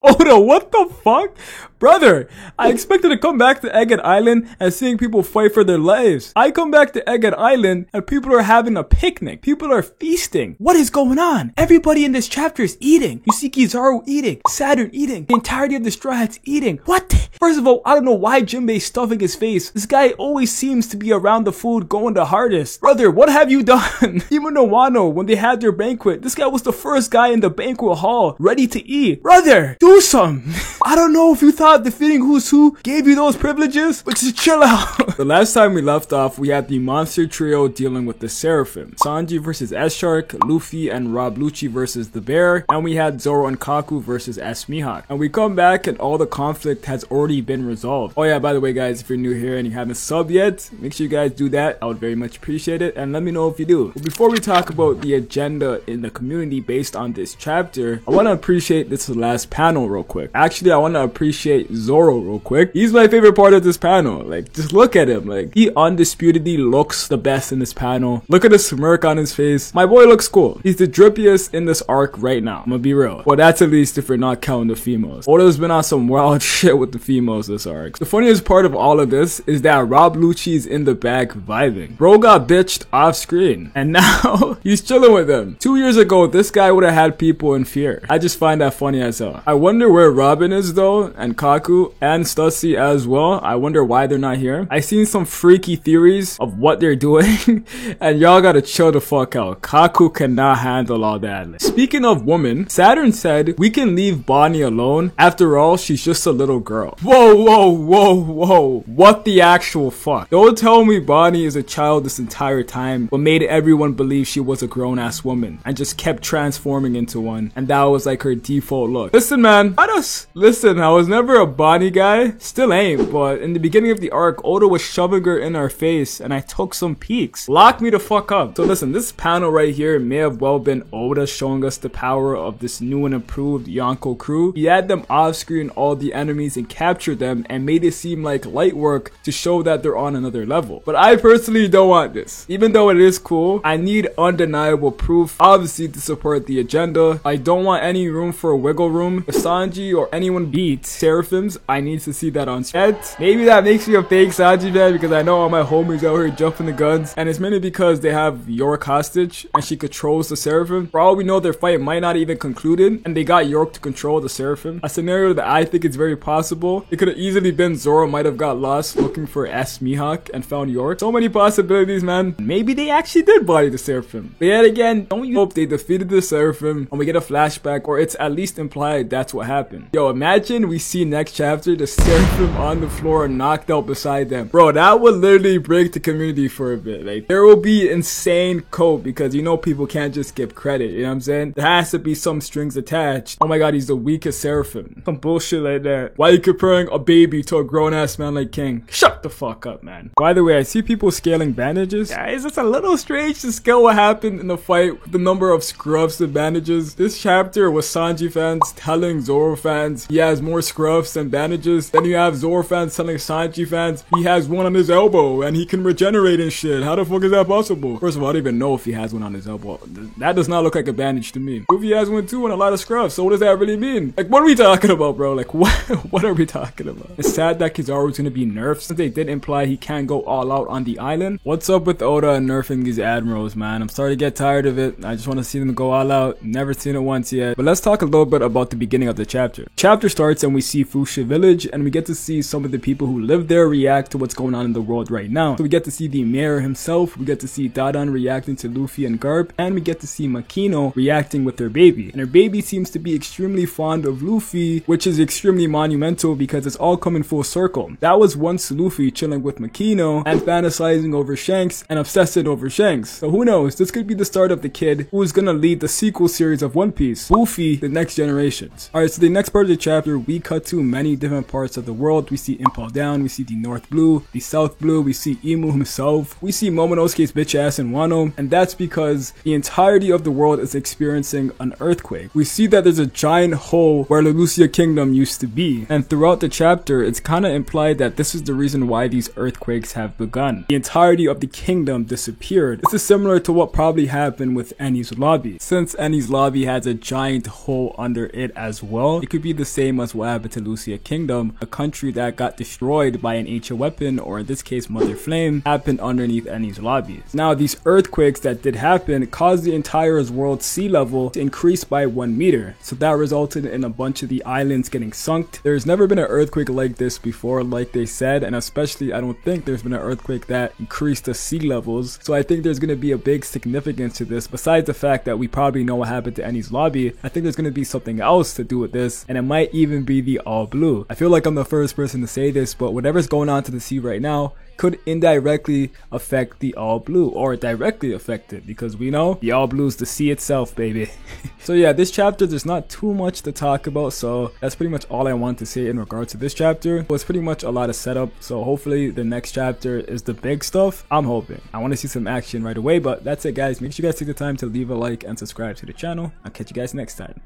Oda, what the fuck? Brother, I expected to come back to Egghead Island and seeing people fight for their lives. I come back to Egghead Island and people are having a picnic. People are feasting. What is going on? Everybody in this chapter is eating. You see Kizaru eating, Saturn eating, the entirety of the Straw Hats eating. What? First of all, I don't know why Jinbei's stuffing his face. This guy always seems to be around the food going the hardest. Brother, what have you done? Even in Wano, when they had their banquet, this guy was the first guy in the banquet hall ready to eat. Brother, do something. I don't know if you thought defeating Who's Who gave you those privileges, but just chill out. The last time we left off, we had the monster trio dealing with the Seraphim. Sanji versus S-Shark, Luffy and Rob Lucci versus the Bear, and we had Zoro and Kaku versus S Mihawk. And we come back and all the conflict has already been resolved. Oh yeah, by the way guys, if you're new here and you haven't subbed yet, make sure you guys do that. I would very much appreciate it, and let me know if you do. But before we talk about the agenda in the community based on this chapter, I want to appreciate this last panel real quick. Actually, I want to appreciate Zoro real quick. He's my favorite part of this panel. Like, just look at him. Like, he undisputedly looks the best in this panel. Look at the smirk on his face. My boy looks cool. He's the drippiest in this arc right now. I'm gonna be real. Well, that's at least if we're not counting the females. Oda's been on some wild shit with the females this arc. The funniest part of all of this is that Rob Lucci's in the back vibing. Bro got bitched off screen, and now he's chilling with them. 2 years ago, this guy would have had people in fear. I just find that funny as hell. I wonder where Robin is though, and Kaku and Stussy as well. I wonder why they're not here. I seen some freaky theories of what they're doing and y'all gotta chill the fuck out. Kaku cannot handle all that. Speaking of women, Saturn said we can leave Bonnie alone. After all, she's just a little girl. Whoa, whoa, whoa, whoa. What the actual fuck? Don't tell me Bonnie is a child this entire time, but made everyone believe she was a grown-ass woman and just kept transforming into one, and that was like her default look. Listen man, listen, I was never a Bonnie guy, still ain't, but in the beginning of the arc, Oda was shoving her in our face and I took some peeks. Lock me the fuck up. So listen, this panel right here may have well been Oda showing us the power of this new and improved Yonko crew. He had them off screen all the enemies and captured them and made it seem like light work to show that they're on another level. But I personally don't want this. Even though it is cool, I need undeniable proof, obviously, to support the agenda. I don't want any room for wiggle room. If Sanji or anyone beats Seraphims, I need to see that on screen. Maybe that makes me a fake Sanji fan because I know all my homies out here jumping the guns, and it's mainly because they have York hostage and she controls the Seraphim. For all we know, their fight might not even concluded and they got York to control the Seraphim. A scenario that I think is very possible. It could have easily been Zoro might have got lost looking for S Mihawk and found York. So many possibilities, man. Maybe they actually did body the Seraphim. But yet again, don't you hope they defeated the Seraphim and we get a flashback, or it's at least implied that's what happened. Yo, imagine we see next chapter the Seraphim on the floor knocked out beside them. Bro, that would literally break the community for a bit. Like, there will be insane cope because you know people can't just give credit, you know what I'm saying? There has to be some strings attached. Oh my god, he's the weakest Seraphim. Some bullshit like that. Why are you comparing a baby to a grown-ass man like King? Shut the fuck up, man. By the way, I see people scaling bandages. Guys, it's a little strange to scale what happened in the fight with the number of scruffs and bandages. This chapter was Sanji fans telling Zoro fans he has more scruffs and bandages. Then you have Zoro fans telling Sanji fans he has one on his elbow and he can regenerate and shit. How the fuck is that possible? First of all, I don't even know if he has one on his elbow. That does not look like a bandage to me. If he has one too and a lot of scruffs, so what does that really mean? Like, what are we talking about, bro? Like, what are we talking about? It's sad that Kizaru's gonna be nerfed since they did imply he can't go all out on the island. What's up with Oda and nerfing these admirals, man? I'm starting to get tired of it. I just want to see them go all out. Never seen it once yet. But let's talk a little bit about the beginning of the chapter. Chapter starts and we see Fuchsia Village and we get to see some of the people who live there react to what's going on in the world right now. So we get to see the mayor himself, we get to see Dadan reacting to Luffy and Garp, and we get to see Makino reacting with her baby. And her baby seems to be extremely fond of Luffy, which is extremely monumental because it's all coming full circle. That was once Luffy chilling with Makino and fantasizing over Shanks and obsessing over Shanks. So who knows, this could be the start of the kid who is gonna lead the sequel series of One Piece, Luffy, the next generations. Alright, so the next part of the chapter, we cut to many different parts of the world. We see Impel Down, we see the North Blue, the South Blue, we see Imu himself, we see Momonosuke's bitch ass in Wano, and that's because the entirety of the world is experiencing an earthquake. We see that there's a giant hole where Leloucia Kingdom used to be, and throughout the chapter, it's kinda implied that this is the reason why these earthquakes have begun. The entirety of the kingdom disappeared. This is similar to what probably happened with Enies Lobby. Since Enies Lobby has a giant hole under it as well, it could be the same same as what happened to Lucia Kingdom, a country that got destroyed by an ancient weapon, or in this case Mother Flame, happened underneath Enies Lobby. Now these earthquakes that did happen caused the entire world's sea level to increase by 1 meter, so that resulted in a bunch of the islands getting sunk. There's never been an earthquake like this before, like they said, and especially I don't think there's been an earthquake that increased the sea levels, so I think there's going to be a big significance to this. Besides the fact that we probably know what happened to Enies Lobby, I think there's going to be something else to do with this, and it might even be the All Blue. I feel like I'm the first person to say this, but whatever's going on to the sea right now could indirectly affect the All Blue, or directly affect it, because we know the All Blue is the sea itself, baby. So yeah, this chapter, there's not too much to talk about, so that's pretty much all I want to say in regards to this chapter. It was pretty much a lot of setup, so hopefully the next chapter is the big stuff. I'm hoping. I want to see some action right away, but that's it guys. Make sure you guys take the time to leave a like and subscribe to the channel. I'll catch you guys next time.